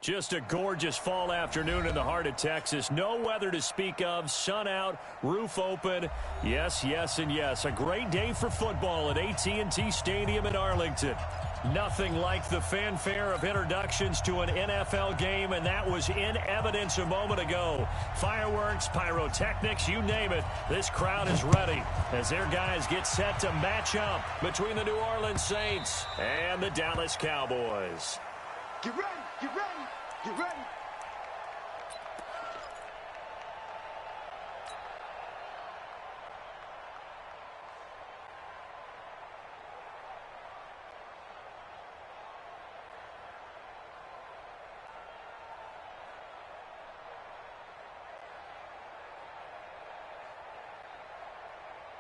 Just a gorgeous fall afternoon in the heart of Texas. No weather to speak of. Sun out, roof open. Yes, yes, and yes. A great day for football at AT&T Stadium in Arlington. Nothing like the fanfare of introductions to an NFL game, and that was in evidence a moment ago. Fireworks, pyrotechnics, you name it. This crowd is ready as their guys get set to match up between the New Orleans Saints and the Dallas Cowboys. Get ready, get ready, get ready.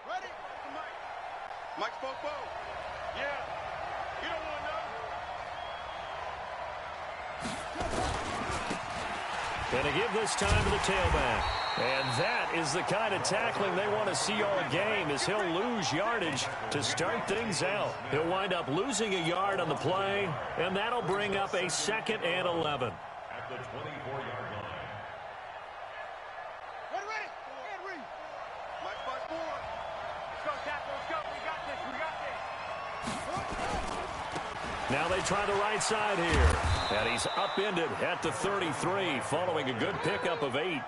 Ready? Mike Popo. Yeah. You don't want to know. Going to give this time to the tailback. And that is the kind of tackling they want to see all game, as he'll lose yardage to start things out. He'll wind up losing a yard on the play, and that'll bring up a 2nd and 11. At the 24-yard line. Ready? Ready. Mike Popo. Let's go, tackle. Let's go. We got this. We got this. Now they try the right side here. And he's upended at the 33 following a good pickup of 8.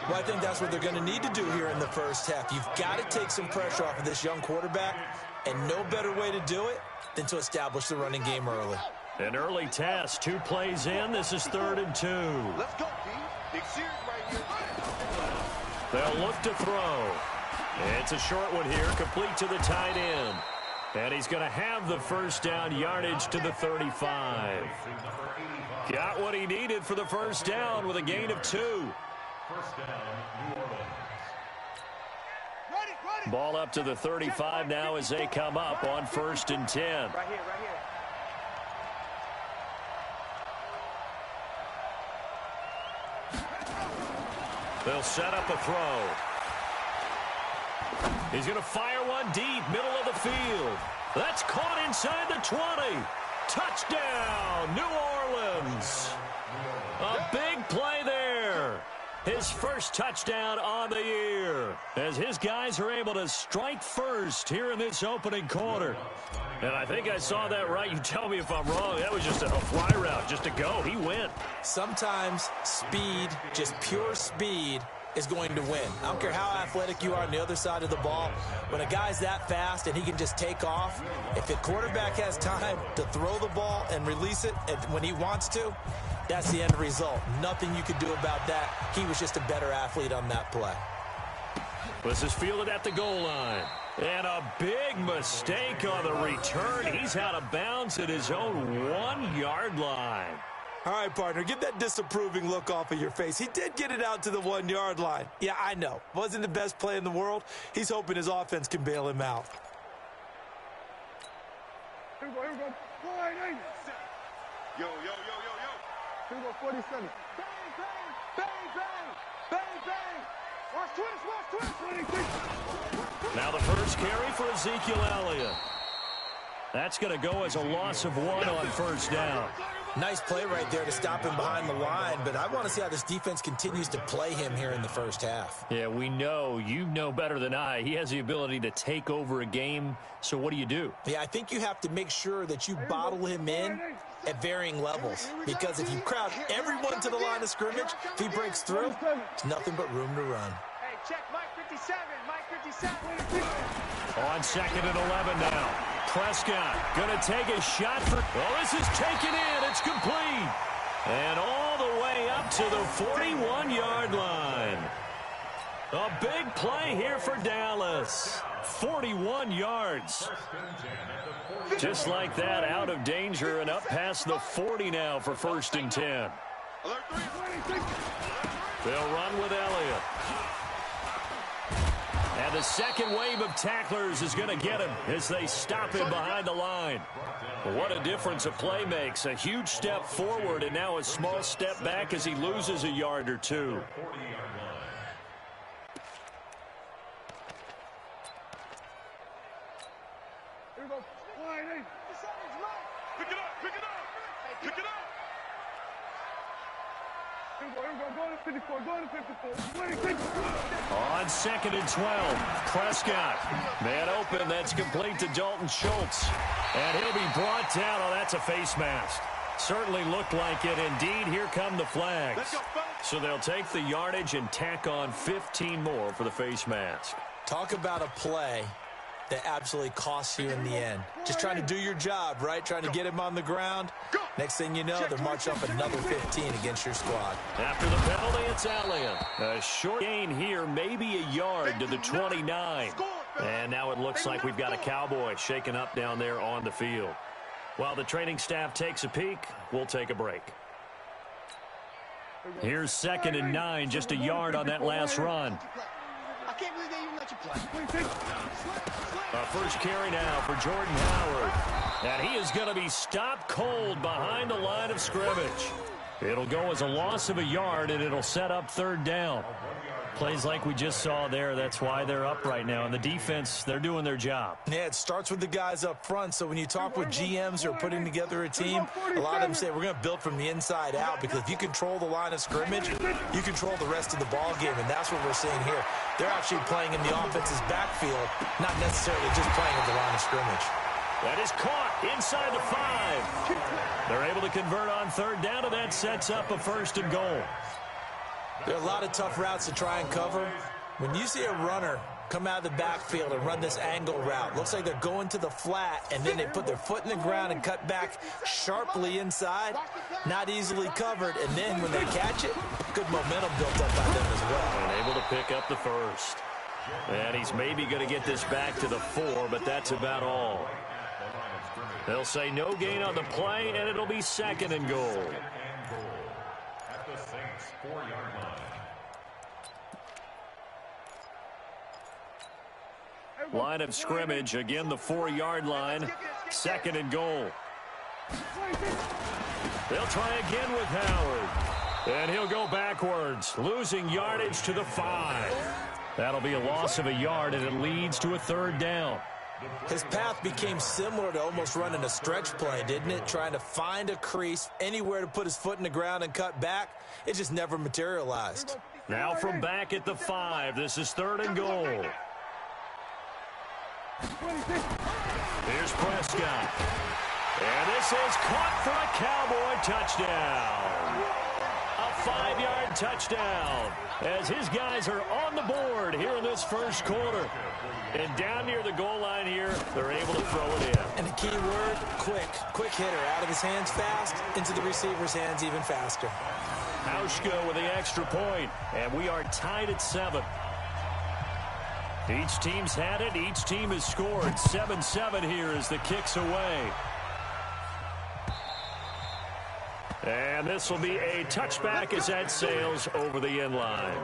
Well, I think that's what they're going to need to do here in the first half. You've got to take some pressure off of this young quarterback, and no better way to do it than to establish the running game early. An early test, 2 plays in. This is 3rd and 2. Let's go, D. Big series right here. They'll look to throw. It's a short one here, complete to the tight end. And he's going to have the first down, yardage to the 35. Got what he needed for the first down with a gain of 2. First down, New Orleans. Ready. Ball up to the 35 now as they come up on 1st and 10. Right here. They'll set up a throw. He's going to fire one deep, middle of the field. That's caught inside the 20. Touchdown, New Orleans. A big play there. His first touchdown on the year, as his guys are able to strike first here in this opening quarter. And I think I saw that right. You tell me if I'm wrong. That was just a fly route, just to go. He went. Sometimes speed, just pure speed, is going to win. I don't care how athletic you are on the other side of the ball. When a guy's that fast and he can just take off, if the quarterback has time to throw the ball and release it when he wants to, that's the end result. Nothing you could do about that. He was just a better athlete on that play. This is fielded at the goal line. And a big mistake on the return. He's out of bounds at his own 1-yard line. All right, partner, get that disapproving look off of your face. He did get it out to the 1-yard line. Yeah, I know. Wasn't the best play in the world. He's hoping his offense can bail him out. Here we go. Yo. Here we go, 47. Bang. Watch twist. Now the first carry for Ezekiel Elliott. That's going to go as a loss of 1 on first down. Nice play right there to stop him behind the line, but I want to see how this defense continues to play him here in the first half. Yeah, we know. You know better than I. He has the ability to take over a game, so what do you do? Yeah, I think you have to make sure that you bottle him in at varying levels, because if you crowd everyone to the line of scrimmage, if he breaks through, it's nothing but room to run. Hey, check Mike 57. On 2nd and 11 now. Prescott going to take a shot for... Oh, this is taken in. It's complete. And all the way up to the 41-yard line. A big play here for Dallas. 41 yards. Just like that, out of danger and up past the 40 now for 1st and 10. They'll run with Elliott. And the second wave of tacklers is going to get him as they stop him behind the line. What a difference a play makes. A huge step forward and now a small step back as he loses a yard or 2. Here we go. Pick it up. On 2nd and 12, Prescott. Man open, that's complete to Dalton Schultz. And he'll be brought down. Oh, that's a face mask. Certainly looked like it. Indeed, here come the flags. So they'll take the yardage and tack on 15 more for the face mask. Talk about a play that absolutely costs you in the end. Just trying to do your job, right? Trying to get him on the ground. Next thing you know, they're marching up another 15 against your squad. After the penalty, it's Elliott. A short gain here, maybe a yard to the 29. And now it looks like we've got a Cowboy shaken up down there on the field. While the training staff takes a peek, we'll take a break. Here's 2nd and 9, just a yard on that last run. I can't believe they even let you play. A first carry now for Jordan Howard. And he is going to be stopped cold behind the line of scrimmage. It'll go as a loss of a yard, and it'll set up 3rd down. Plays like we just saw there, that's why they're up right now. And the defense, they're doing their job. Yeah, it starts with the guys up front. So when you talk with GMs who are putting together a team, a lot of them say we're going to build from the inside out, because if you control the line of scrimmage, you control the rest of the ball game, and that's what we're seeing here. They're actually playing in the offense's backfield, not necessarily just playing at the line of scrimmage. That is caught inside the 5. They're able to convert on 3rd down, and that sets up a 1st and goal. There are a lot of tough routes to try and cover. When you see a runner come out of the backfield and run this angle route, looks like they're going to the flat, and then they put their foot in the ground and cut back sharply inside, not easily covered, and then when they catch it, good momentum built up by them as well. And able to pick up the 1st. And he's maybe going to get this back to the 4, but that's about all. They'll say no gain on the play, and it'll be 2nd and goal. At the Saints' 4-yard line. Line of scrimmage, again the 4-yard line, 2nd and goal. They'll try again with Howard. And he'll go backwards, losing yardage to the 5. That'll be a loss of a yard, and it leads to a 3rd down. His path became similar to almost running a stretch play, didn't it? Trying to find a crease, anywhere to put his foot in the ground and cut back. It just never materialized. Now from back at the 5, this is 3rd and goal. Here's Prescott. And this is caught for a Cowboy touchdown. A 5-yard touchdown as his guys are on the board here in this 1st quarter. And down near the goal line here, they're able to throw it in. And the key word, quick. Quick hitter. Out of his hands fast, into the receiver's hands even faster. Hauschka with the extra point, and we are tied at 7. Each team's had it. Each team has scored. 7-7 here as the kick's away. And this will be a touchback as that sails over the end line.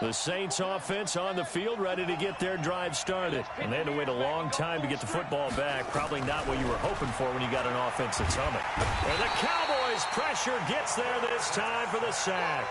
The Saints offense on the field, ready to get their drive started. And they had to wait a long time to get the football back. Probably not what you were hoping for when you got an offense that's humming. And the Cowboys' pressure gets there this time for the sack.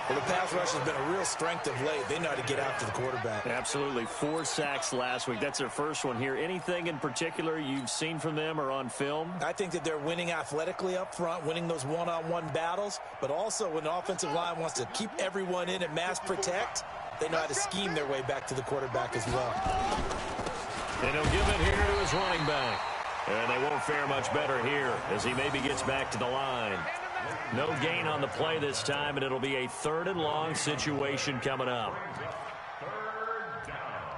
Well, the pass rush has been a real strength of late. They know how to get after the quarterback. Absolutely. 4 sacks last week. That's their first one here. Anything in particular you've seen from them or on film? I think that they're winning athletically up front, winning those one-on-one battles, but also when the offensive line wants to keep everyone in and mass protect, they know how to scheme their way back to the quarterback as well. And he'll give it here to his running back. And they won't fare much better here as he maybe gets back to the line. No gain on the play this time, and it'll be a 3rd and long situation coming up. 3rd down.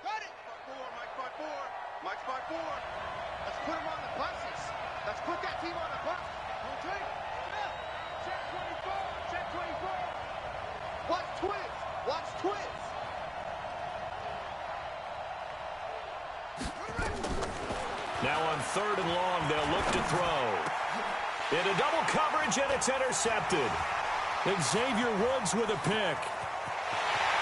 Got it! Mike 4. Mike 4. Let's put him on the buses. Let's put that team on the bus. Check 24. Check 24. Watch twins. Watch twins. Now on 3rd and long, they'll look to throw. Into double coverage, and it's intercepted. Xavier Woods with a pick.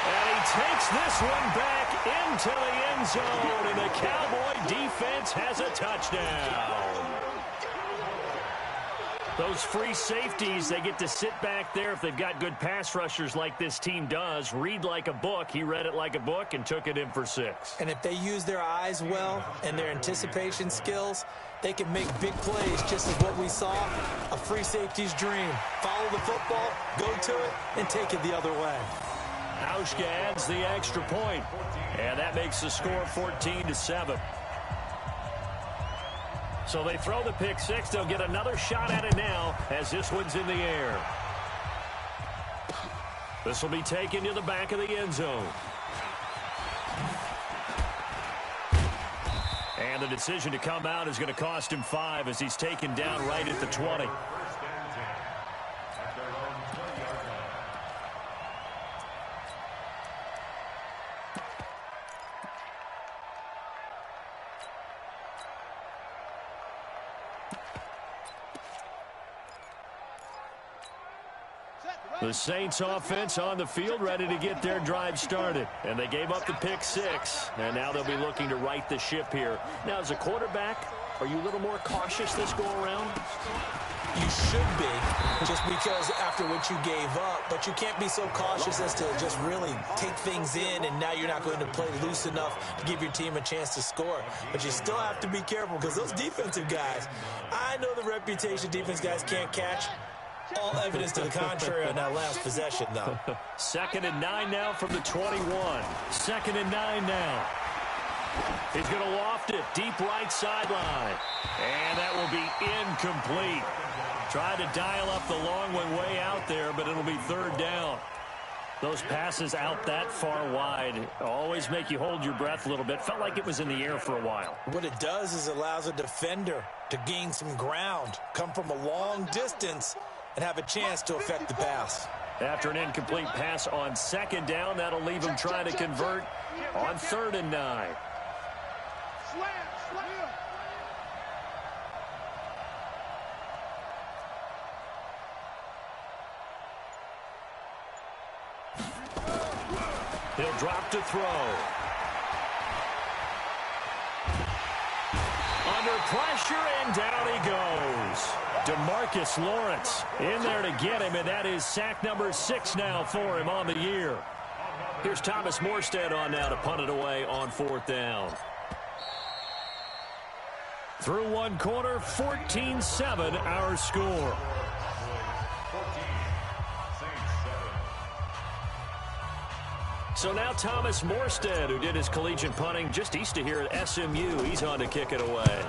And he takes this one back into the end zone, and the Cowboy defense has a touchdown. Those free safeties, they get to sit back there if they've got good pass rushers like this team does. Read like a book. He read it like a book and took it in for 6. And if they use their eyes well and their anticipation skills, they can make big plays, just as what we saw, a free safety's dream. Follow the football, go to it, and take it the other way. Hauschka adds the extra point, and that makes the score 14-7. So they throw the pick 6. They'll get another shot at it now as this one's in the air. This will be taken to the back of the end zone. And the decision to come out is going to cost him 5 as he's taken down right at the 20. The Saints offense on the field ready to get their drive started. And they gave up the pick 6. And now they'll be looking to right the ship here. Now, as a quarterback, are you a little more cautious this go-around? You should be, just because after what you gave up. But you can't be so cautious as to just really take things in, and now you're not going to play loose enough to give your team a chance to score. But you still have to be careful because those defensive guys, I know the reputation defense guys can't catch. All evidence to the contrary on that last possession, though. 2nd and 9 now from the 21. 2nd and 9 now. He's going to loft it deep right sideline. And that will be incomplete. Tried to dial up the long one way out there, but it'll be 3rd down. Those passes out that far wide always make you hold your breath a little bit. Felt like it was in the air for a while. What it does is allows a defender to gain some ground, come from a long distance, and have a chance to affect the pass. After an incomplete pass on 2nd down, that'll leave him trying to convert on 3rd and 9. He'll drop to throw. Under pressure, and down he goes. DeMarcus Lawrence in there to get him, and that is sack number 6 now for him on the year. Here's Thomas Morstead on now to punt it away on 4th down. Through one quarter, 14-7 our score. So now Thomas Morstead, who did his collegiate punting just east of here at SMU, he's on to kick it away.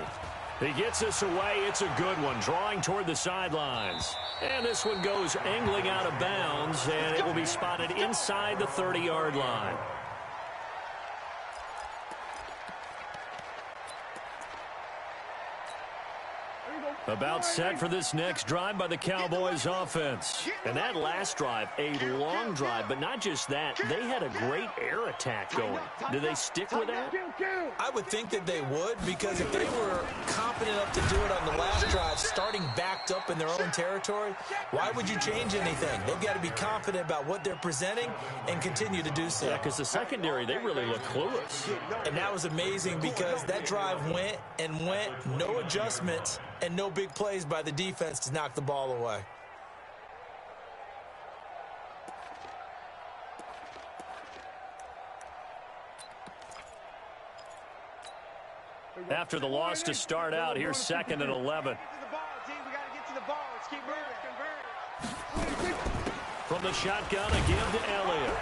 He gets this away. It's a good one, drawing toward the sidelines. And this one goes angling out of bounds, and it will be spotted inside the 30-yard line. About set for this next drive by the Cowboys offense. And that last drive, a long drive, but not just that. They had a great air attack going. Do they stick with that? I would think that they would, because if they were confident enough to do it on the last drive, starting backed up in their own territory, why would you change anything? They've got to be confident about what they're presenting and continue to do so. Yeah, because the secondary, they really look clueless. And that was amazing because that drive went and went, no adjustments, and no big plays by the defense to knock the ball away. After the loss to start out, here's 2nd and 11. From the shotgun, a give to Elliott.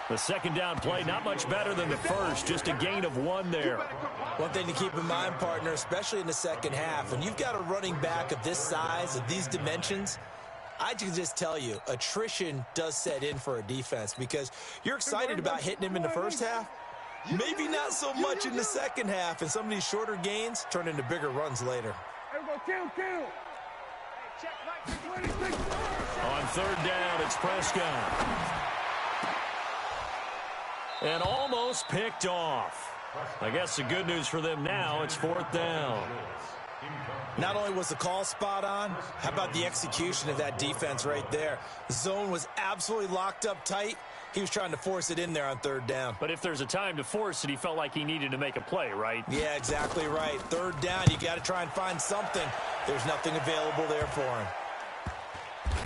The 2nd down play, not much better than the first, just a gain of 1 there. One thing to keep in mind, partner, especially in the second half, when you've got a running back of this size, of these dimensions, I can just tell you, attrition does set in for a defense because you're excited about hitting him in the first half, maybe not so much in the second half, and some of these shorter gains turn into bigger runs later. On 3rd down, it's Prescott. And almost picked off. I guess the good news for them now, it's 4th down. Not only was the call spot on, how about the execution of that defense right there? The zone was absolutely locked up tight. He was trying to force it in there on third down. But if there's a time to force it, he felt like he needed to make a play, right? Yeah, exactly right. Third down, you got to try and find something. There's nothing available there for him.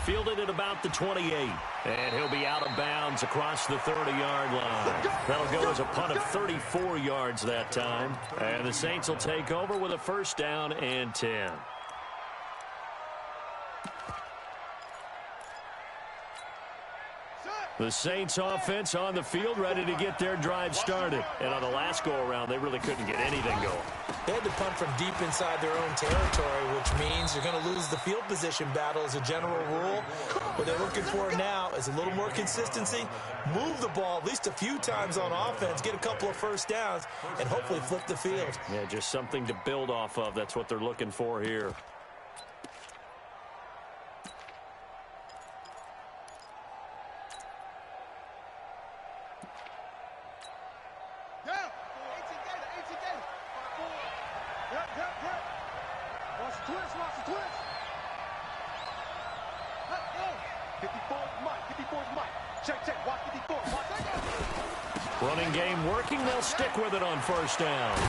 Fielded at about the 28. And he'll be out of bounds across the 30-yard line. That'll go as a punt of 34 yards that time. And the Saints will take over with a first down and 10. The Saints offense on the field, ready to get their drive started. And on the last go-around, they really couldn't get anything going. They had to punt from deep inside their own territory, which means you're going to lose the field position battle as a general rule. What they're looking for now is a little more consistency, move the ball at least a few times on offense, get a couple of first downs, and hopefully flip the field. Yeah, just something to build off of. That's what they're looking for here. Running game working. They'll stick with it on first down.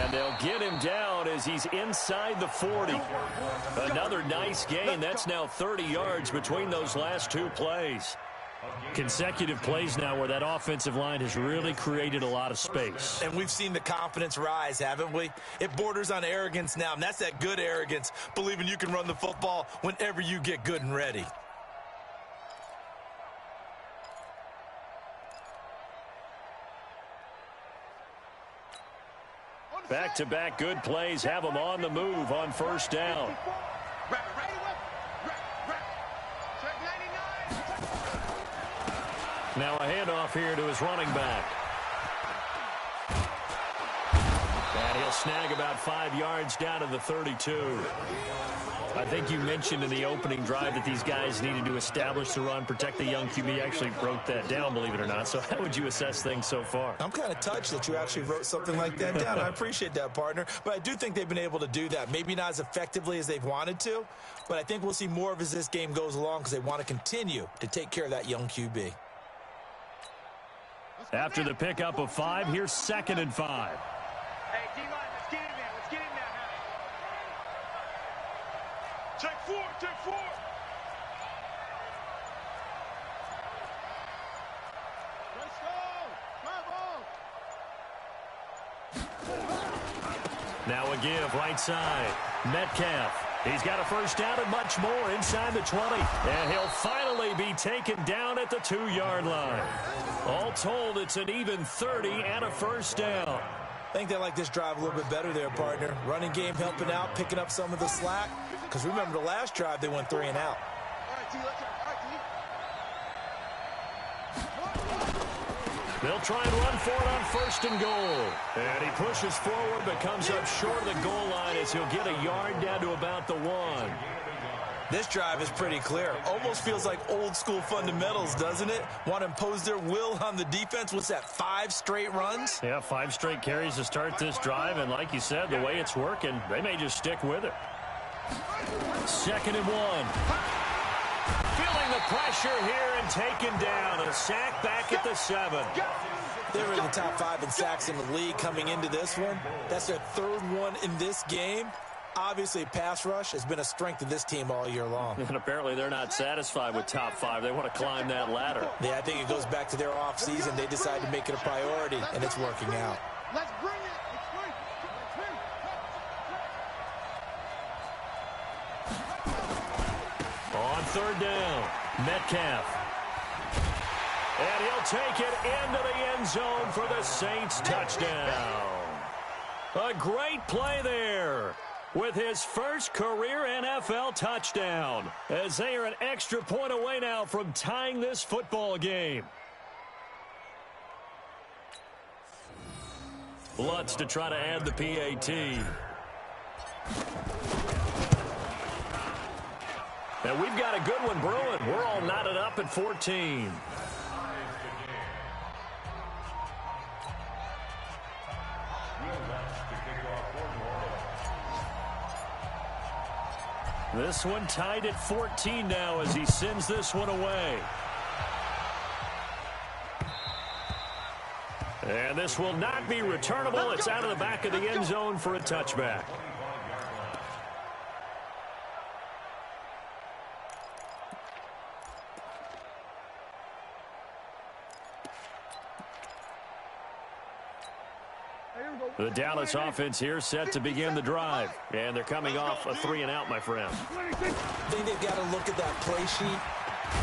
And they'll get him down as he's inside the 40. Another nice gain. That's now 30 yards between those last two plays. Consecutive plays now where that offensive line has really created a lot of space. And we've seen the confidence rise, haven't we? It borders on arrogance now, and that's that good arrogance, believing you can run the football whenever you get good and ready. Back-to-back good plays have them on the move on first down. Now a handoff here to his running back. And he'll snag about 5 yards down to the 32. I think you mentioned in the opening drive that these guys needed to establish the run, protect the young QB. Actually wrote that down, believe it or not. So how would you assess things so far? I'm kind of touched that you actually wrote something like that down. I appreciate that, partner. But I do think they've been able to do that. Maybe not as effectively as they've wanted to, but I think we'll see more of as this game goes along because they want to continue to take care of that young QB. After the pickup of 5, here's 2nd and 5. Hey, D-line, let's get him there. Let's get him there, man. Check 4, check 4. Let's go. Now a give right side. Metcalf. He's got a first down and much more inside the 20. And he'll finally be taken down at the 2-yard line. All told, it's an even 30 and a first down. I think they like this drive a little bit better there, partner. Running game helping out, picking up some of the slack. Because remember, the last drive, they went 3 and out. They'll try and run for it on 1st and goal. And he pushes forward but comes up short of the goal line as he'll get a yard down to about the 1. This drive is pretty clear. Almost feels like old school fundamentals, doesn't it? Want to impose their will on the defense. What's that, 5 straight runs? Yeah, 5 straight carries to start this drive. And like you said, the way it's working, they may just stick with it. 2nd and 1. Feeling the pressure here and taken down. A sack back at the 7. They were in the top 5 in sacks in the league coming into this one. That's their 3rd one in this game. Obviously, pass rush has been a strength of this team all year long. And apparently they're not satisfied with top 5. They want to climb that ladder. Yeah, I think it goes back to their offseason. They decided to make it a priority, and it's working out. Let's bring it. On 3rd down, Metcalf. And he'll take it into the end zone for the Saints touchdown. A great play there with his first career NFL touchdown, as they are an extra point away now from tying this football game. Lutz to try to add the PAT. And we've got a good one brewing. We're all knotted up at 14. This one tied at 14 now as he sends this one away. And this will not be returnable. It's out of the back of the end zone for a touchback. The Dallas offense here set to begin the drive. And they're coming off a 3-and-out, my friend. I think they've got to look at that play sheet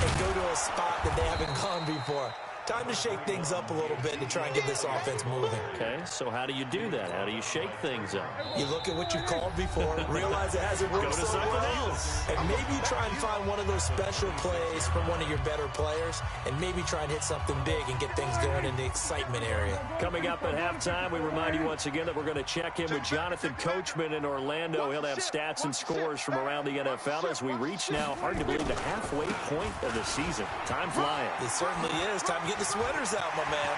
and go to a spot that they haven't gone before. Time to shake things up a little bit to try and get this offense moving. Okay, so how do you do that? How do you shake things up? You look at what you've called before, realize it hasn't worked so well, and maybe you try and find one of those special plays from one of your better players, and maybe try and hit something big and get things going in the excitement area. Coming up at halftime, we remind you once again that we're going to check in with Jonathan Coachman in Orlando. He'll have stats and scores from around the NFL as we reach now, hard to believe, the halfway point of the season. Time flying. It certainly is. Time to get the sweaters out, my man.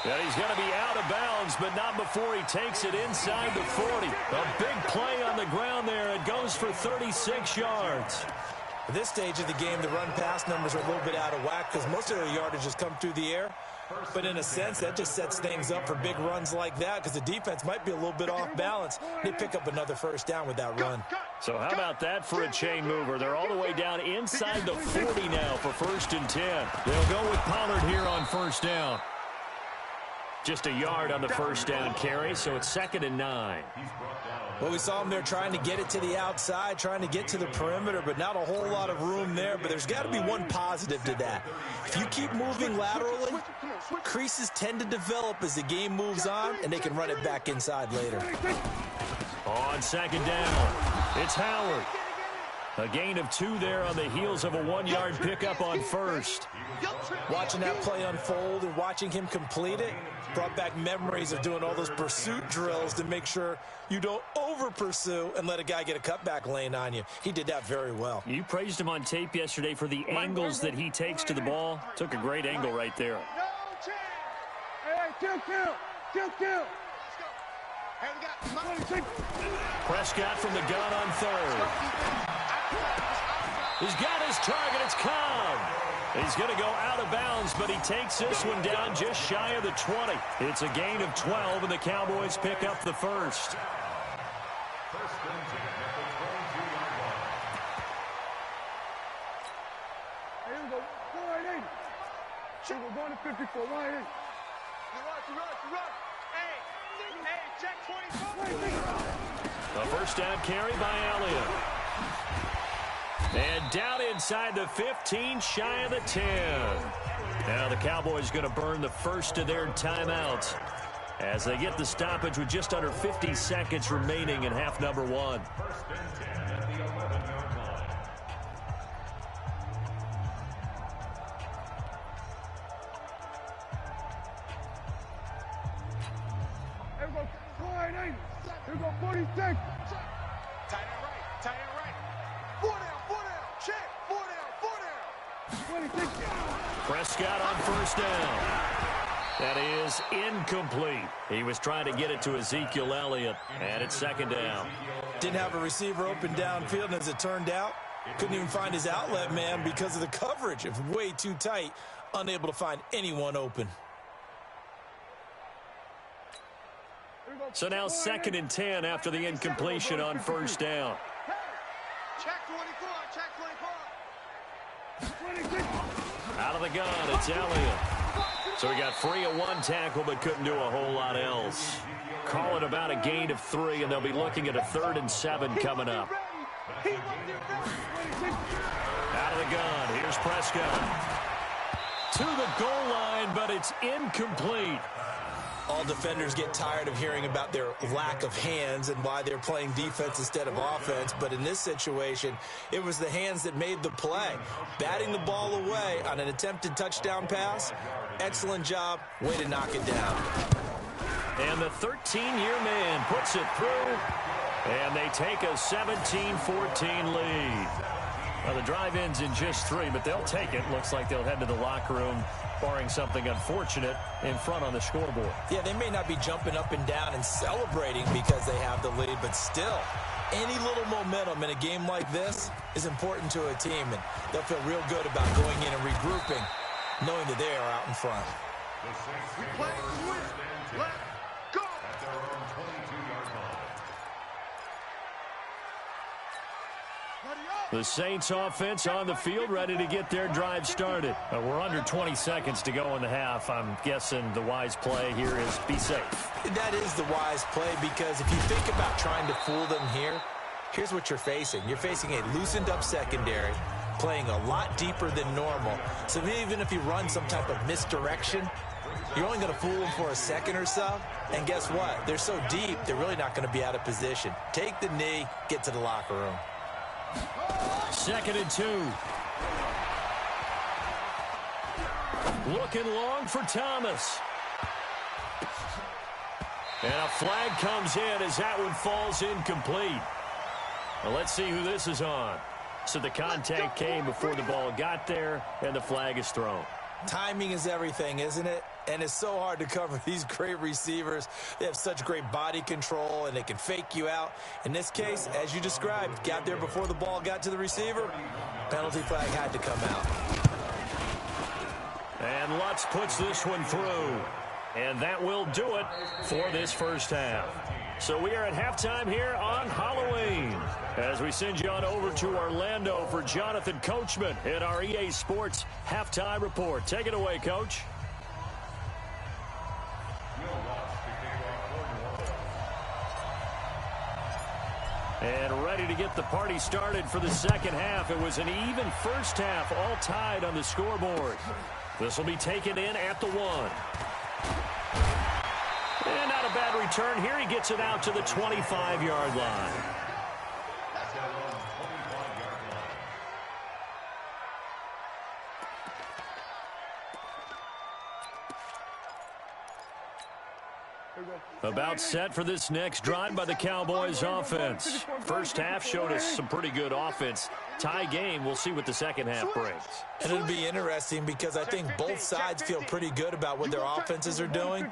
And he's going to be out of bounds, but not before he takes it inside the 40. A big play on the ground there. It goes for 36 yards. At this stage of the game, the run-pass numbers are a little bit out of whack because most of their yardage has come through the air. But in a sense, that just sets things up for big runs like that because the defense might be a little bit off balance. They pick up another first down with that run. So how about that for a chain mover? They're all the way down inside the 40 now for 1st and 10. They'll go with Pollard here on first down. Just a yard on the first down carry, so it's 2nd and 9. Well, we saw him there trying to get it to the outside, trying to get to the perimeter, but not a whole lot of room there. But there's got to be one positive to that. If you keep moving laterally, creases tend to develop as the game moves on, and they can run it back inside later. On 2nd down, it's Howard. A gain of 2 there on the heels of a 1-yard pickup on first. Watching that play unfold and watching him complete it brought back memories of doing all those pursuit drills to make sure you don't over-pursue and let a guy get a cutback lane on you. He did that very well. You praised him on tape yesterday for the angles that he takes to the ball. Took a great angle right there. Prescott from the gun on 3rd. He's got his target. It's Cobb. He's going to go out of bounds, but he takes this one down just shy of the 20. It's a gain of 12, and the Cowboys pick up the first. We're going to 54. Why is? You run. Hey, check 24. A first down carry by Elliott. And down inside the 15, shy of the 10. Now the Cowboys going to burn the first of their timeouts as they get the stoppage with just under 50 seconds remaining in half number 1. Here we go, 46. Tight end right. 4 down. Check. 4 down. 26. Prescott on first down. That is incomplete. He was trying to get it to Ezekiel Elliott, and it's 2nd down. Didn't have a receiver open downfield, and as it turned out, couldn't even find his outlet man because of the coverage. It was way too tight, unable to find anyone open. So now 2nd and 10 after the incompletion on first down. Check 24. Out of the gun, it's Elliott. So he got free of 1 tackle but couldn't do a whole lot else. Call it about a gain of 3, and they'll be looking at a 3rd and 7 coming up. Out of the gun, here's Prescott. To the goal line, but it's incomplete. All defenders get tired of hearing about their lack of hands and why they're playing defense instead of offense. But in this situation, it was the hands that made the play. Batting the ball away on an attempted touchdown pass. Excellent job. Way to knock it down. And the 13-year man puts it through. And they take a 17-14 lead. Well, the drive ends in just 3, but they'll take it. Looks like they'll head to the locker room, barring something unfortunate in front on the scoreboard. Yeah, they may not be jumping up and down and celebrating because they have the lead, but still, any little momentum in a game like this is important to a team, and they'll feel real good about going in and regrouping, knowing that they are out in front. We play to win. Let's go. At their own 22-yard line. The Saints offense on the field, ready to get their drive started. We're under 20 seconds to go in the half. I'm guessing the wise play here is be safe. That is the wise play, because if you think about trying to fool them here, here's what you're facing. You're facing a loosened up secondary, playing a lot deeper than normal. So even if you run some type of misdirection, you're only going to fool them for a second or so. And guess what? They're so deep, they're really not going to be out of position. Take the knee, get to the locker room. 2nd and 2. Looking long for Thomas. And a flag comes in as that one falls incomplete. Well, let's see who this is on. So the contact came before the ball got there, and the flag is thrown. Timing is everything, isn't it? And it's so hard to cover these great receivers. They have such great body control, and they can fake you out. In this case, as you described, got there before the ball got to the receiver. Penalty flag had to come out. And Lutz puts this one through. And that will do it for this first half. So we are at halftime here on Halloween, as we send you on over to Orlando for Jonathan Coachman in our EA Sports Halftime Report. Take it away, Coach. And ready to get the party started for the second half. It was an even first half, all tied on the scoreboard. This will be taken in at the 1. And not a bad return here. He gets it out to the 25-yard line. About set for this next drive by the Cowboys offense. First half showed us some pretty good offense. Tie game, we'll see what the second half brings. And it'll be interesting because I think both sides feel pretty good about what their offenses are doing.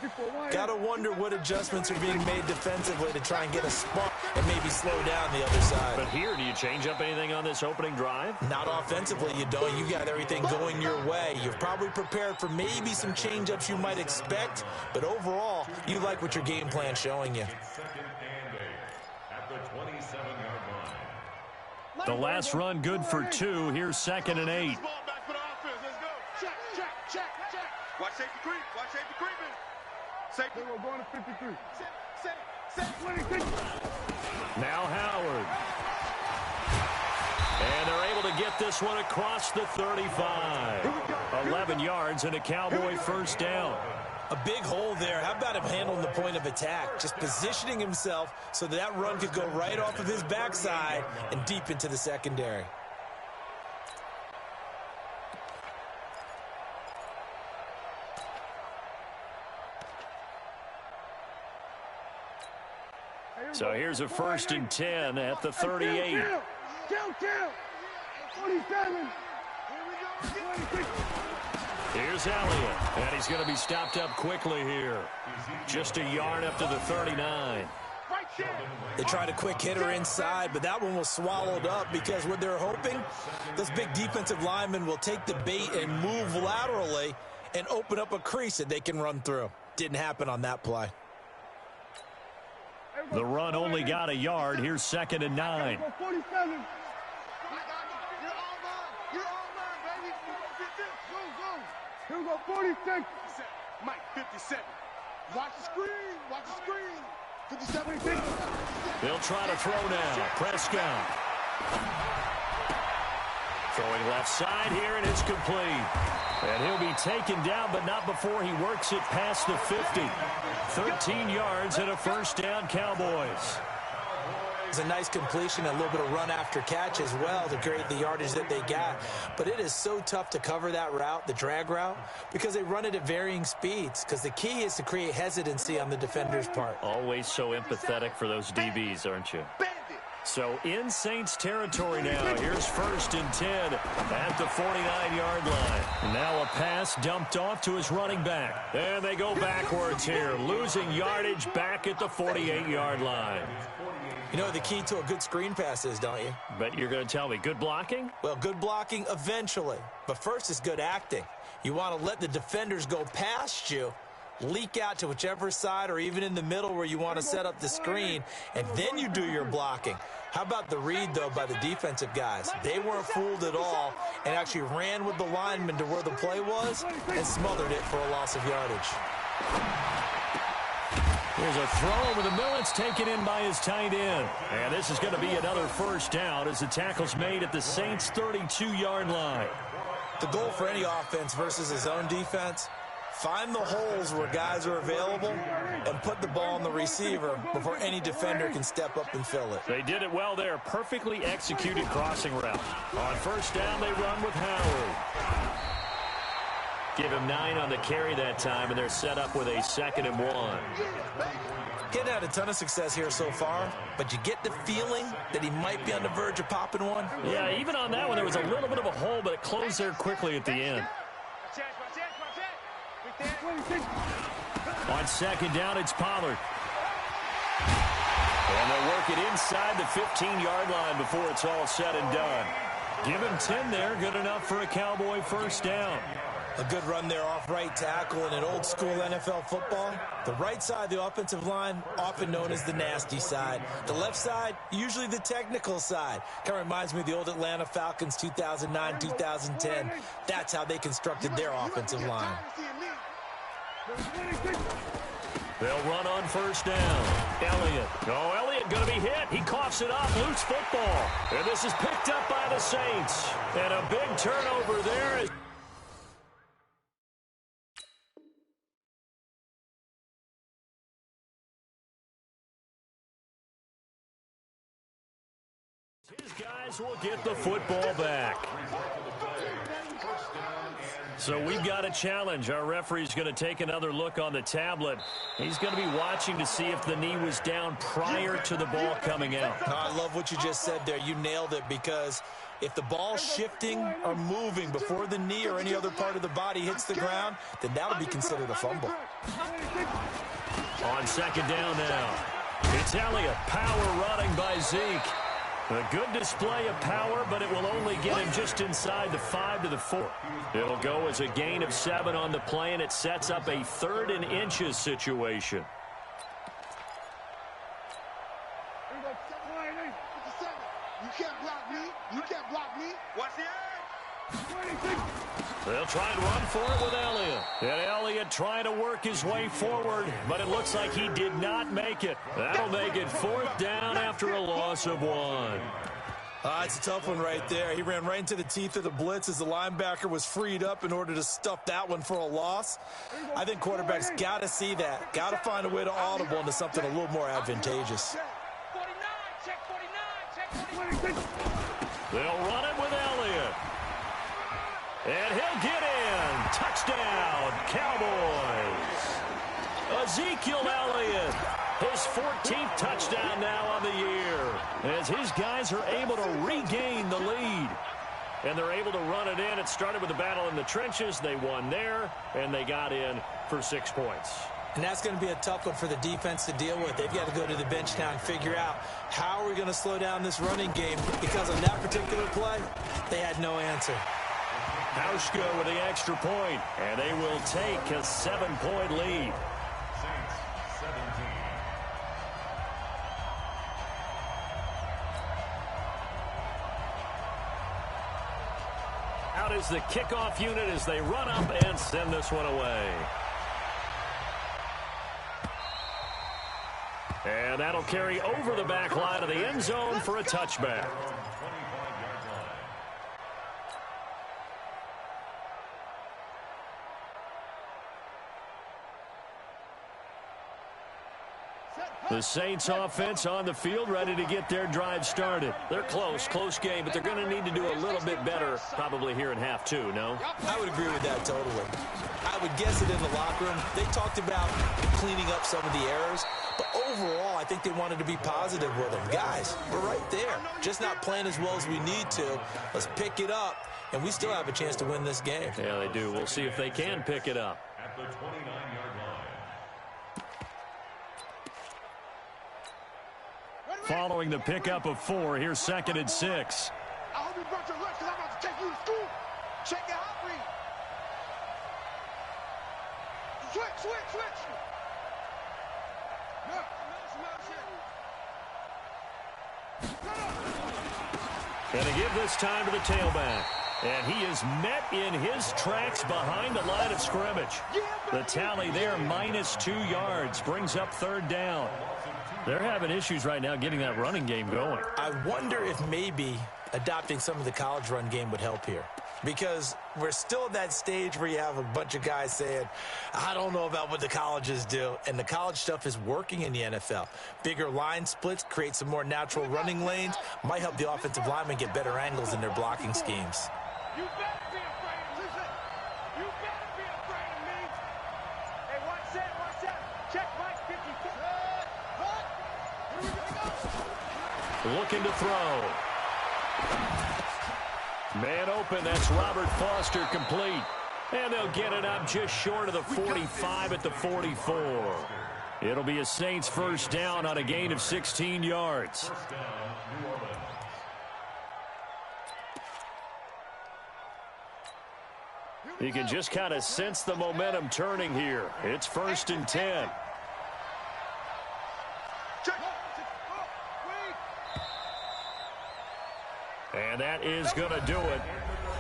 Gotta wonder what adjustments are being made defensively to try and get a spark and maybe slow down the other side. But here, do you change up anything on this opening drive? Not offensively, you don't. You got everything going your way. You've probably prepared for maybe some change-ups you might expect, but overall, you like what your game plan's showing you. The last run good for 2. Here's 2nd and 8. Check, check, check, check. Watch safety creep. Watch safety creeping. Safety. We're going to 53. Now Howard. And they're able to get this one across the 35. 11 yards and a Cowboy first down. A big hole there. How about him handling the point of attack? Just positioning himself so that run could go right off of his backside and deep into the secondary. So here's a 1st and 10 at the 38. Kill. 47. Here's Elliott, and he's going to be stopped up quickly here. Just a yard up to the 39. They tried a quick hitter inside, but that one was swallowed up because what they're hoping, those big defensive linemen will take the bait and move laterally and open up a crease that they can run through. Didn't happen on that play. The run only got a yard. Here's 2nd and 9. 47. Here we go, 46. Mike, 57. Watch the screen. Watch the screen. 57. They'll try to throw now. Prescott. Throwing left side here, and it's complete. And he'll be taken down, but not before he works it past the 50. 13 yards and a first down, Cowboys. It's a nice completion, a little bit of run after catch as well to create the yardage that they got. But it is so tough to cover that route, the drag route, because they run it at varying speeds. Because the key is to create hesitancy on the defender's part. Always so empathetic for those DBs, aren't you? So in Saints territory now. Here's 1st and 10 at the 49-yard line. Now a pass dumped off to his running back. And they go backwards here, losing yardage back at the 48-yard line. You know what the key to a good screen pass is, don't you? But you're going to tell me, good blocking? Well, good blocking eventually. But first is good acting. You want to let the defenders go past you, leak out to whichever side or even in the middle where you want to set up the screen, and then you do your blocking. How about the read, though, by the defensive guys? They weren't fooled at all and actually ran with the lineman to where the play was and smothered it for a loss of yardage. Here's a throw over the middle. It's taken in by his tight end. And this is going to be another 1st down as the tackle's made at the Saints' 32-yard line. The goal for any offense versus his own defense, find the holes where guys are available and put the ball on the receiver before any defender can step up and fill it. They did it well there. Perfectly executed crossing route. On 1st down, they run with Howard. Give him 9 on the carry that time, and they're set up with a 2nd and 1. Getting had a ton of success here so far, but you get the feeling that he might be on the verge of popping one. Yeah, even on that one, there was a little bit of a hole, but it closed there quickly at the end. On 2nd down, it's Pollard. And they'll work it inside the 15-yard line before it's all said and done. Give him 10 there, good enough for a Cowboy 1st down. A good run there off right tackle in an old-school NFL football. The right side of the offensive line, often known as the nasty side. The left side, usually the technical side. Kind of reminds me of the old Atlanta Falcons 2009, 2010. That's how they constructed their offensive line. They'll run on 1st down. Elliott. Oh, Elliott going to be hit. He coughs it up. Loose football. And this is picked up by the Saints. And a big turnover there. His guys will get the football back. So we've got a challenge. Our referee's going to take another look on the tablet. He's going to be watching to see if the knee was down prior to the ball coming out. I love what you just said there. You nailed it, because if the ball's shifting or moving before the knee or any other part of the body hits the ground, then that'll be considered a fumble. On 2nd down now, it's Elliott. Power running by Zeke. A good display of power, but it will only get him just inside the 5 to the 4. It'll go as a gain of 7 on the play, and it sets up a 3rd and inches situation. You can't block me. You can't block me. Watch the edge. They'll try and run for it with Elliott. And Elliott trying to work his way forward, but it looks like he did not make it. That'll make it 4th down after a loss of 1. It's a tough one right there. He ran right into the teeth of the blitz as the linebacker was freed up in order to stuff that one for a loss. I think quarterbacks got to see that. Got to find a way to audible into something a little more advantageous. They'll run it with Elliott. And he'll get in. Touchdown, Cowboys. Ezekiel Elliott, his 14th touchdown now on the year, as his guys are able to regain the lead. And they're able to run it in. It started with a battle in the trenches. They won there, and they got in for 6 points. And that's going to be a tough one for the defense to deal with. They've got to go to the bench now and figure out how are we going to slow down this running game, because on that particular play, they had no answer. Hauschka with the extra point, and they will take a 7-point lead. Out is the kickoff unit as they run up and send this one away. And that'll carry over the back line of the end zone for a touchback. The Saints offense on the field, ready to get their drive started. They're close game, but they're going to need to do a little bit better probably here in half 2, no? I would agree with that totally. I would guess it in the locker room. They talked about cleaning up some of the errors, but overall, I think they wanted to be positive with him. Guys, we're right there. Just not playing as well as we need to. Let's pick it up, and we still have a chance to win this game. Yeah, they do. We'll see if they can pick it up. At the 29-yard line. Following the pickup of 4, here's 2nd and 6. I hope you brought your lunch because I'm about to take you to school. Check your hot read. Switch. Going to give this time to the tailback. And he is met in his tracks behind the line of scrimmage. The tally there, -2 yards, brings up 3rd down. They're having issues right now getting that running game going. I wonder if maybe adopting some of the college run game would help here. Because we're still at that stage where you have a bunch of guys saying, I don't know about what the colleges do. And the college stuff is working in the NFL. Bigger line splits, create some more natural running lanes, might help the offensive linemen get better angles in their blocking schemes. You better be afraid of me. You better be afraid of me. Hey, watch that. Check Mike 54. What? Here we go. Looking to throw. Man open, that's Robert Foster, complete. And they'll get it up just short of the 45 at the 44. It'll be a Saints 1st down on a gain of 16 yards. First down, New Orleans. You can just kind of sense the momentum turning here. It's 1st and 10. And that is going to do it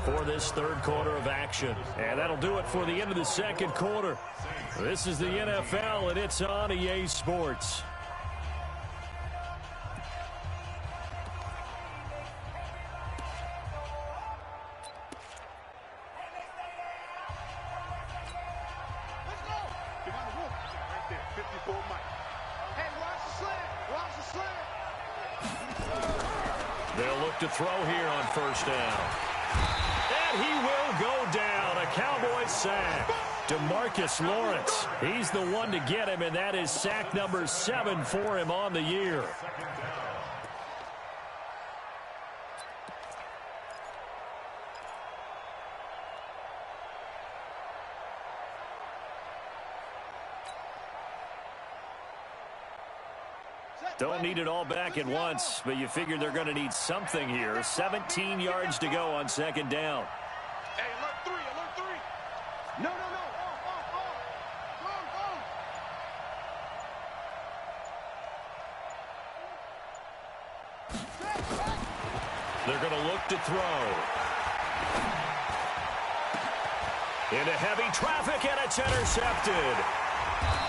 for this 3rd quarter of action. And that'll do it for the end of the 2nd quarter. This is the NFL, and it's on EA Sports. Let's go. Behind the wolf. Right there. 54 Mike. Hey, watch the slant. Watch the slant. They'll look to throw here on 1st down. And he will go down. A Cowboys sack. DeMarcus Lawrence. He's the one to get him, and that is sack number 7 for him on the year. Don't need it all back at once, but you figure they're going to need something here. 17 yards to go on 2nd down. Hey, alert 3. No. They're going to look to throw. Into heavy traffic, and it's intercepted.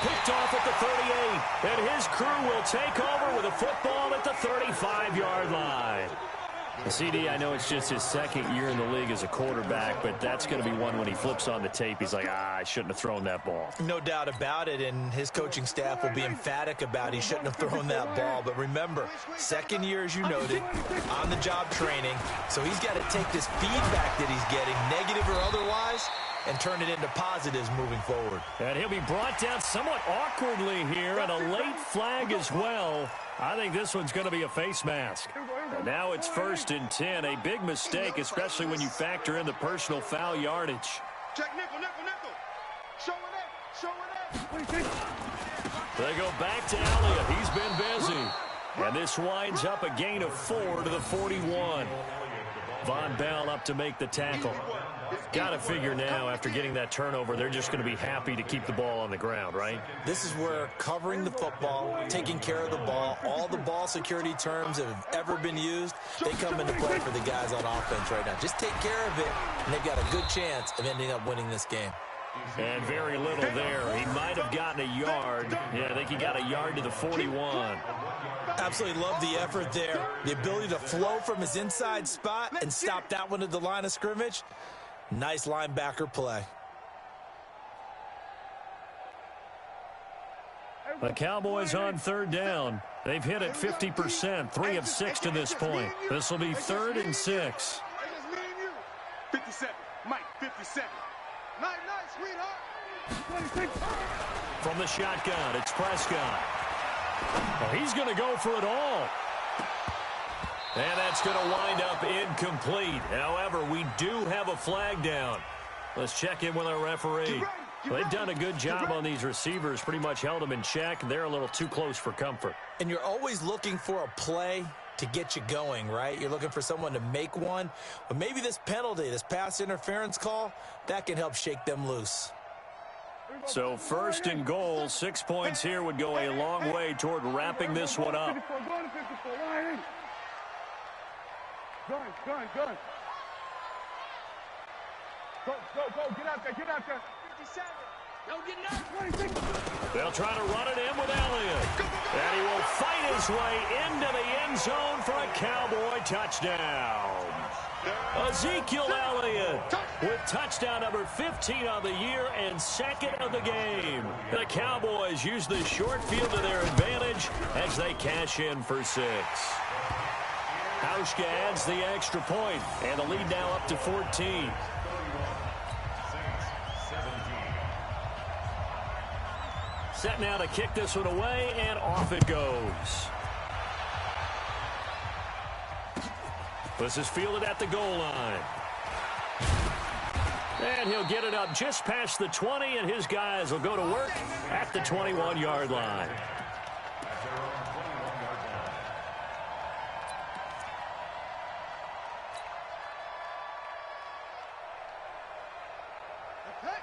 Picked off at the 38, and his crew will take over with a football at the 35-yard line. CD, I know it's just his 2nd year in the league as a quarterback, but that's going to be one when he flips on the tape, he's like, I shouldn't have thrown that ball. No doubt about it, and his coaching staff will be emphatic about he shouldn't have thrown that ball. But remember, 2nd year, as you noted, on-the-job training, so he's got to take this feedback that he's getting, negative or otherwise, and turn it into positives moving forward. And he'll be brought down somewhat awkwardly here, and a late flag as well. I think this one's going to be a face mask. And now it's 1st and 10. A big mistake, especially when you factor in the personal foul yardage. Check nickel. Show it up. They go back to Elliott. He's been busy. And this winds up a gain of 4 to the 41. Von Bell up to make the tackle. Got to figure now, after getting that turnover, they're just going to be happy to keep the ball on the ground, right? This is where covering the football, taking care of the ball, all the ball security terms that have ever been used, they come into play for the guys on offense right now. Just take care of it, and they've got a good chance of ending up winning this game. And very little there. He might have gotten a yard. Yeah, I think he got a yard to the 41. Absolutely love the effort there. The ability to flow from his inside spot and stop that one at the line of scrimmage. Nice linebacker play. The Cowboys on 3rd down. They've hit it 50%, 3 of 6 to this point. This will be 3rd and 6. Hey, that's me and you. 57. Mike, 57. Nice, sweetheart. From the shotgun, it's Prescott. Well, he's going to go for it all. And that's going to wind up incomplete. However, we do have a flag down. Let's check in with our referee. They've done a good job on these receivers, pretty much held them in check. They're a little too close for comfort. And you're always looking for a play to get you going, right? You're looking for someone to make one. But maybe this penalty, this pass interference call, that can help shake them loose. So 1st and goal, 6 points here would go a long way toward wrapping this one up. Gun. Go, get out there. 57. Don't get knocked. They'll try to run it in with Elliott. And he will fight his way into the end zone for a Cowboy touchdown. Ezekiel Elliott with touchdown number 15 on the year and 2nd of the game. The Cowboys use the short field to their advantage as they cash in for 6. Hauschka adds the extra point, and the lead now up to 14. Set now to kick this one away, and off it goes. This is fielded at the goal line. And he'll get it up just past the 20, and his guys will go to work at the 21-yard line.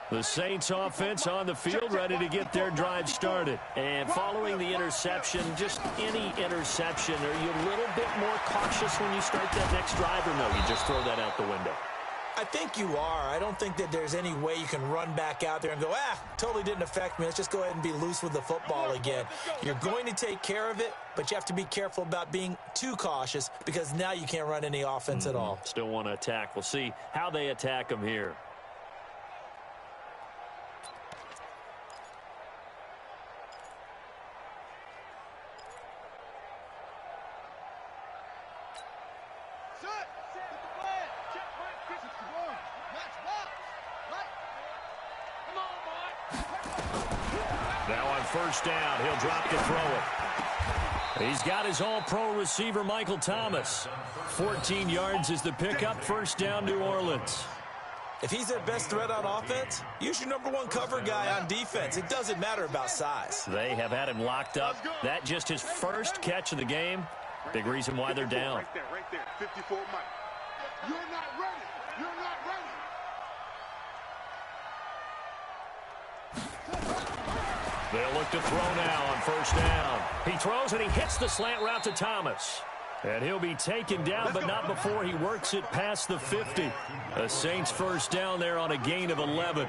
The Saints offense on the field, ready to get their drive started. And following the interception, just any interception, are you a little bit more cautious when you start that next drive, or no, you just throw that out the window? I think you are. I don't think that there's any way you can run back out there and go, totally didn't affect me. Let's just go ahead and be loose with the football again. You're going to take care of it, but you have to be careful about being too cautious because now you can't run any offense at all. Still want to attack. We'll see how they attack them here. Now on 1st down, he'll drop to throw it. He's got his all-pro receiver, Michael Thomas. 14 yards is the pickup. 1st down, New Orleans. If he's their best threat on offense, use your #1 cover guy on defense. It doesn't matter about size. They have had him locked up. That just his first catch of the game. Big reason why they're down. Right there. 54 Mike. You're not ready. They'll look to throw now on 1st down. He throws and he hits the slant route to Thomas. And he'll be taken down, but not before he works it past the 50. The Saints 1st down there on a gain of 11.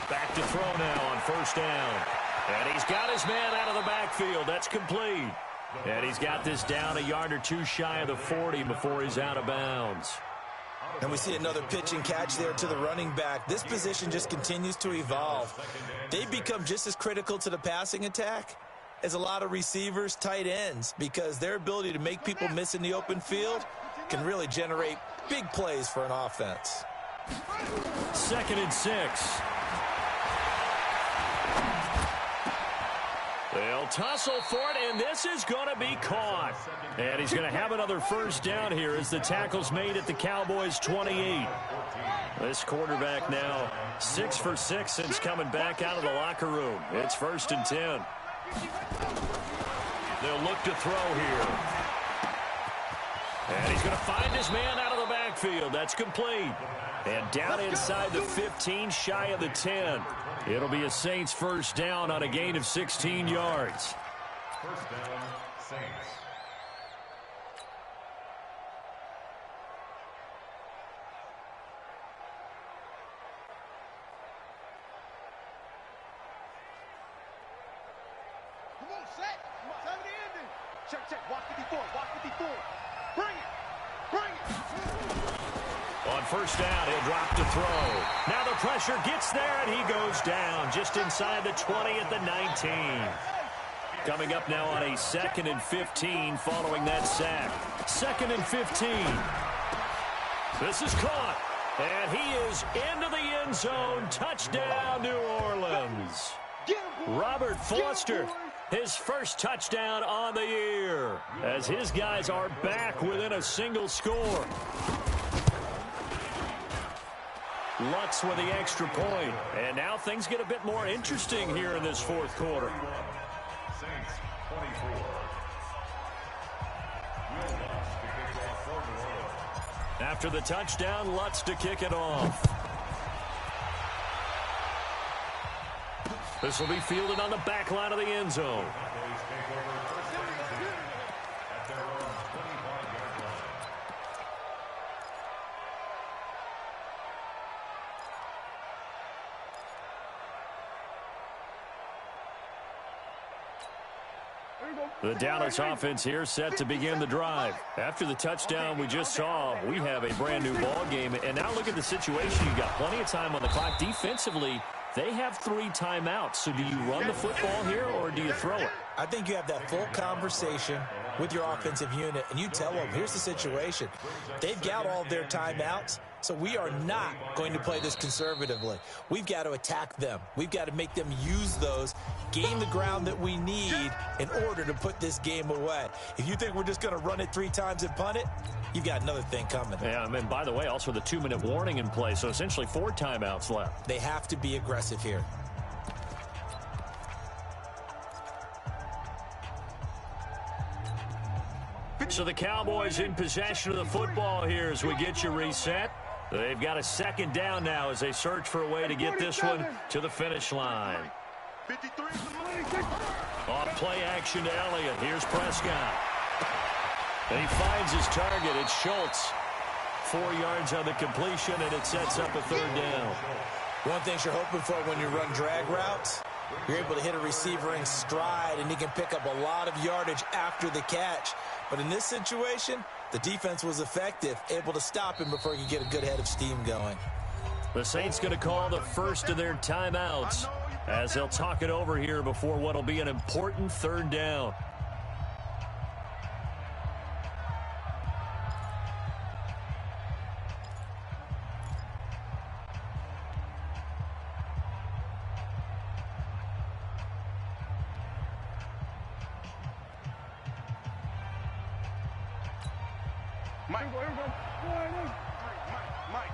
Back to throw now on 1st down. And he's got his man out of the backfield. That's complete. And he's got this down a yard or two shy of the 40 before he's out of bounds. And we see another pitch and catch there to the running back. This position just continues to evolve. They become just as critical to the passing attack as a lot of receivers, tight ends, because their ability to make people miss in the open field can really generate big plays for an offense. 2nd and 6. They'll tussle for it, and this is going to be caught. And he's going to have another 1st down here as the tackle's made at the Cowboys' 28. This quarterback now 6 for 6 since coming back out of the locker room. It's 1st and 10. They'll look to throw here. And he's going to find his man out of the backfield. That's complete. And down inside the 15, shy of the 10. It'll be a Saints 1st down on a gain of 16 yards. 1st down, Saints. Come on, set. Time of the ending. Check. Walk 54. Bring it. On 1st down, he'll drop to throw. Now the pressure gets there, and he goes down just inside the 20 at the 19. Coming up now on a 2nd and 15 following that sack. 2nd and 15. This is caught, and he is into the end zone. Touchdown, New Orleans. Robert Foster, his first touchdown on the year, as his guys are back within a single score. Lutz with the extra point. And now things get a bit more interesting here in this fourth quarter. Saints 24. After the touchdown, Lutz to kick it off. This will be fielded on the back line of the end zone. The Dallas offense here set to begin the drive. After the touchdown we just saw, we have a brand new ball game. And now look at the situation. You got plenty of time on the clock. Defensively, they have 3 timeouts. So do you run the football here or do you throw it? I think you have that full conversation with your offensive unit, and you tell them, here's the situation. They've got all of their timeouts, so we are not going to play this conservatively. We've got to attack them. We've got to make them use those, gain the ground that we need in order to put this game away. If you think we're just going to run it 3 times and punt it, you've got another thing coming. Yeah, and by the way, also the 2-minute warning in play, so essentially 4 timeouts left. They have to be aggressive here. So the Cowboys in possession of the football here as we get you reset. They've got a 2nd down now as they search for a way to get this one to the finish line. Off play action to Elliott. Here's Prescott. And he finds his target. It's Schultz. 4 yards on the completion, and it sets up a 3rd down. One thing you're hoping for when you run drag routes, you're able to hit a receiver in stride, and he can pick up a lot of yardage after the catch. But in this situation, the defense was effective, able to stop him before he could get a good head of steam going. The Saints going to call the first of their timeouts as they'll talk it over here before what will be an important 3rd down. Mike. Mike.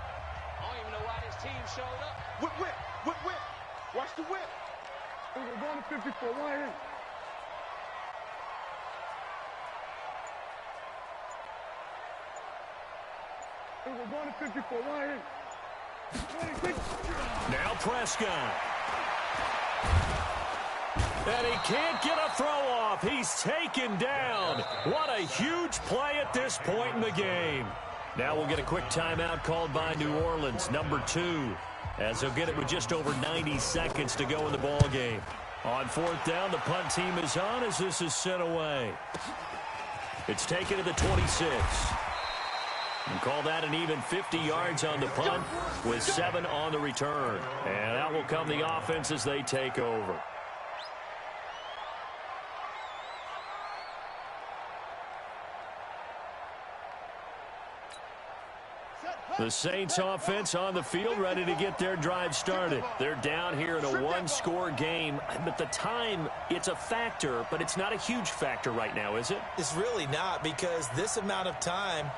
I don't even know why this team showed up. Whip. Watch the whip. We're going to 54. Why here? We're going to 54. Why here? Now Prescott. And he can't get a throw off. He's taken down. What a huge play at this point in the game. Now we'll get a quick timeout called by New Orleans, number 2, as they'll get it with just over 90 seconds to go in the ball game. On 4th down, the punt team is on as this is sent away. It's taken to the 26. And call that an even 50 yards on the punt with 7 on the return. And out will come the offense as they take over. The Saints offense on the field ready to get their drive started. They're down here in a 1-score game. But the time, it's a factor, but it's not a huge factor right now, is it? It's really not, because this amount of time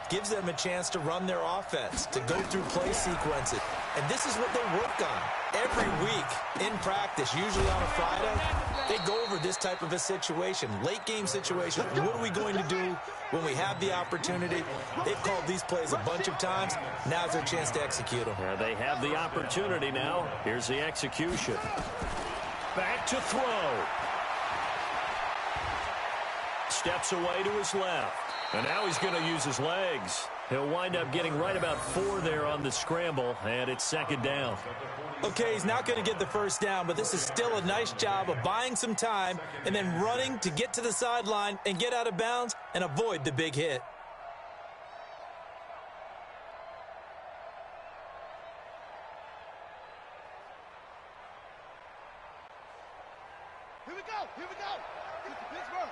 gives them a chance to run their offense, to go through play sequences. And this is what they work on every week in practice, usually on a Friday. They go over this type of a situation, late game situation. What are we going to do when we have the opportunity? They've called these plays a bunch of times. Now's their chance to execute them. They have the opportunity now. Here's the execution. Back to throw. Steps away to his left. And now he's going to use his legs. He'll wind up getting right about 4 there on the scramble, and it's 2nd down. Okay, he's not going to get the 1st down, but this is still a nice job of buying some time and then running to get to the sideline and get out of bounds and avoid the big hit. Here we go. Pittsburgh.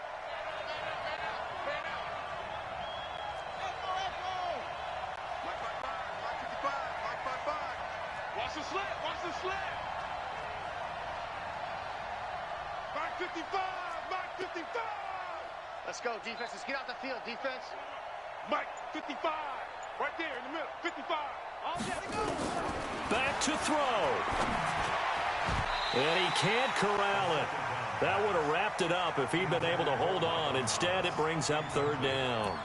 Watch the slant. Watch the slant. Mark 55. Mark 55. Let's go, defense. Let's get out the field, defense. Mike, 55. Right there in the middle. 55. All set. Go. Back to throw. And he can't corral it. That would have wrapped it up if he'd been able to hold on. Instead, it brings up third down.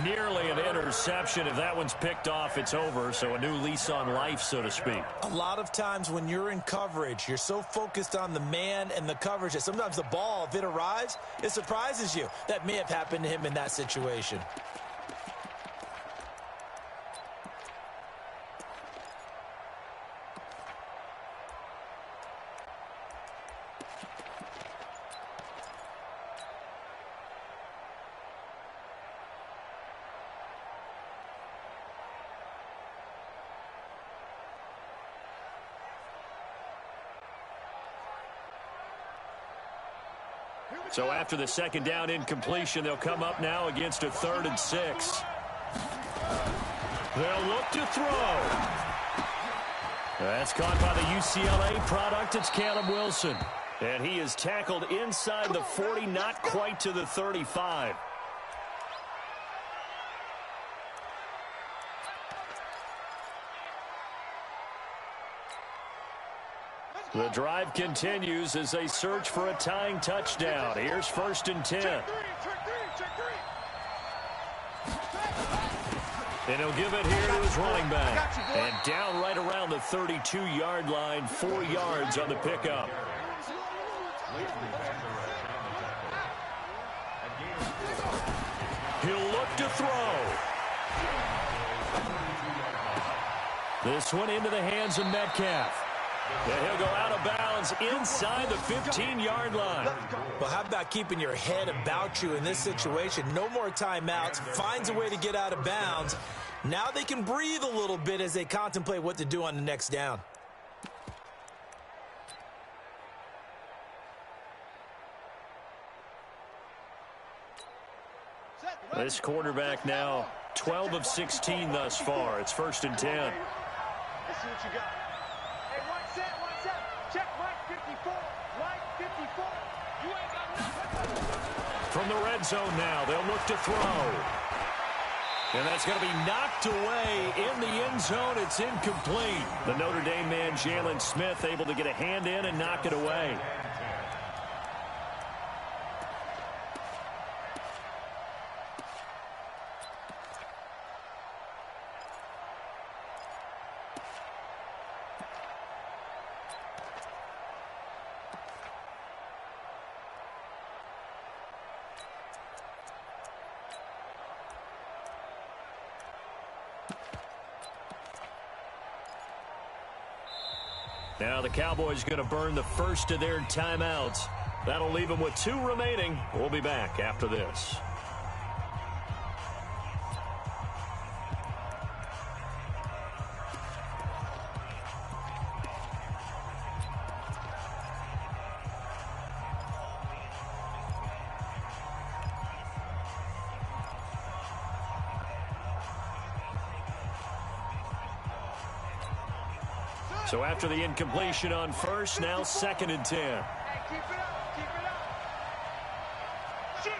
Nearly an interception. If that one's picked off, it's over. So a new lease on life, so to speak. A lot of times when you're in coverage, you're so focused on the man and the coverage that sometimes the ball, if it arrives, it surprises you. That may have happened to him in that situation. So after the second down incompletion, they'll come up now against a 3rd and 6. They'll look to throw. That's caught by the UCLA product. It's Caleb Wilson. And he is tackled inside the 40, not quite to the 35. The drive continues as they search for a tying touchdown. Here's 1st and 10. And he'll give it here to his running back. And down right around the 32-yard line, 4 yards on the pickup. He'll look to throw. This one into the hands of Metcalf. And he'll go out of bounds inside the 15-yard line. Well, how about keeping your head about you in this situation? No more timeouts. Finds a way to get out of bounds. Now they can breathe a little bit as they contemplate what to do on the next down. This quarterback now 12 of 16 thus far. It's 1st and 10. Let's see what you got. Hey, one set. Check Mike 54. Mike 54. You ain't got nothing. From the red zone now, they'll look to throw. And that's going to be knocked away in the end zone. It's incomplete. The Notre Dame man, Jalen Smith, able to get a hand in and knock it away. Now the Cowboys going to burn the first of their timeouts. That'll leave them with 2 remaining. We'll be back after this. So after the incompletion on first, now 2nd and 10. Hey, keep it up. Shoot.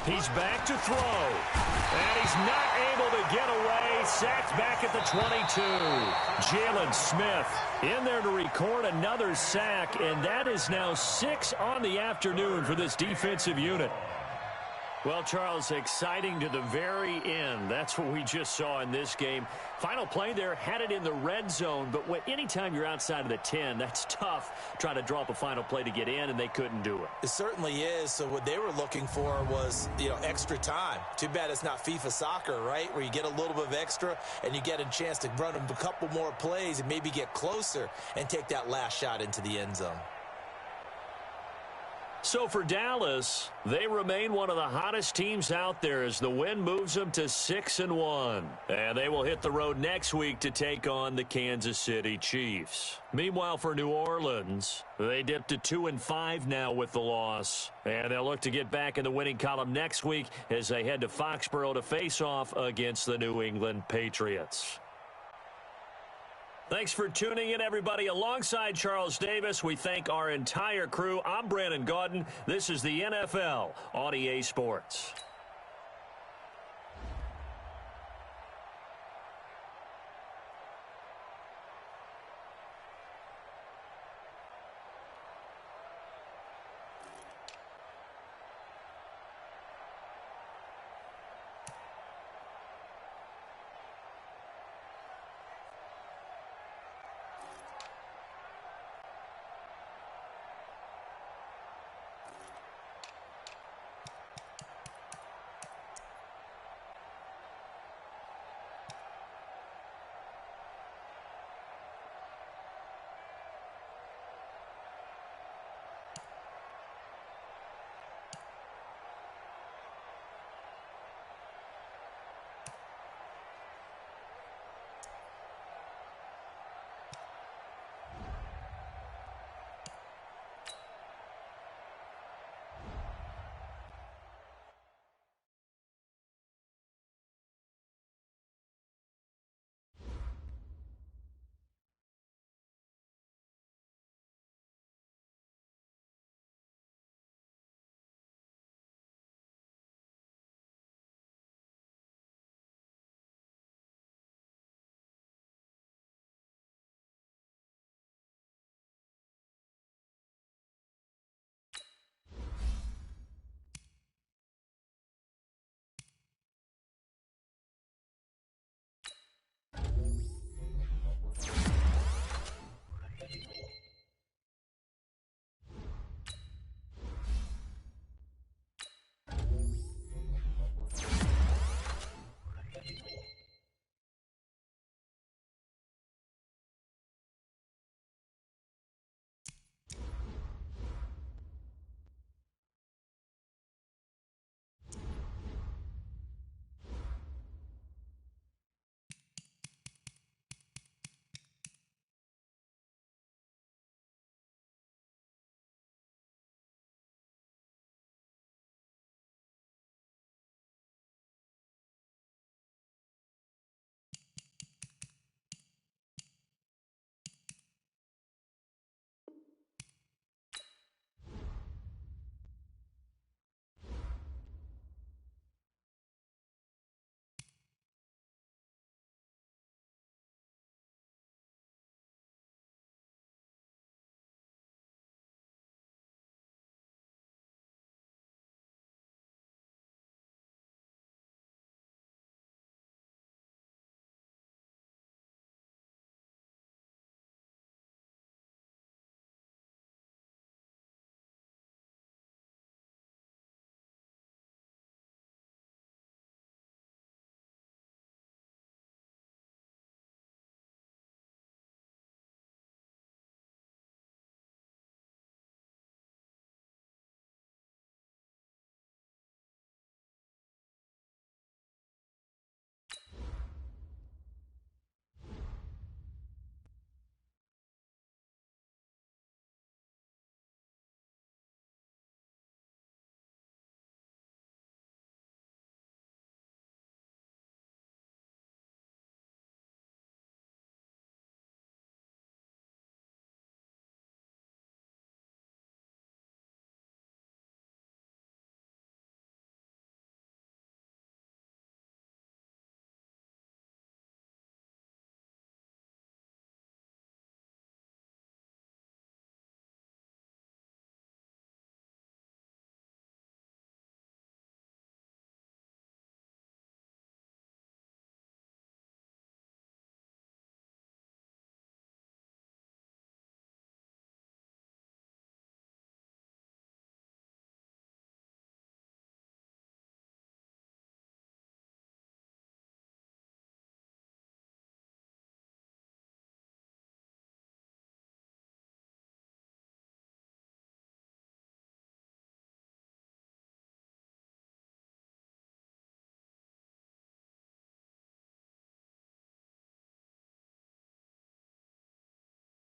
He's back to throw. And he's not able to get away. Sacked back at the 22. Jalen Smith in there to record another sack, and that is now 6 on the afternoon for this defensive unit. Well, Charles, exciting to the very end. That's what we just saw in this game. Final play there, had it in the red zone, but anytime you're outside of the 10, that's tough trying to draw up a final play to get in, and they couldn't do it. It certainly is. So what they were looking for was, extra time. Too bad it's not FIFA soccer, right, where you get a little bit of extra and you get a chance to run a couple more plays and maybe get closer and take that last shot into the end zone. So for Dallas, they remain one of the hottest teams out there as the win moves them to 6-1. And they will hit the road next week to take on the Kansas City Chiefs. Meanwhile, for New Orleans, they dipped to 2-5 now with the loss. And they'll look to get back in the winning column next week as they head to Foxborough to face off against the New England Patriots. Thanks for tuning in, everybody. Alongside Charles Davis, we thank our entire crew. I'm Brandon Gaudin. This is the NFL on EA Sports.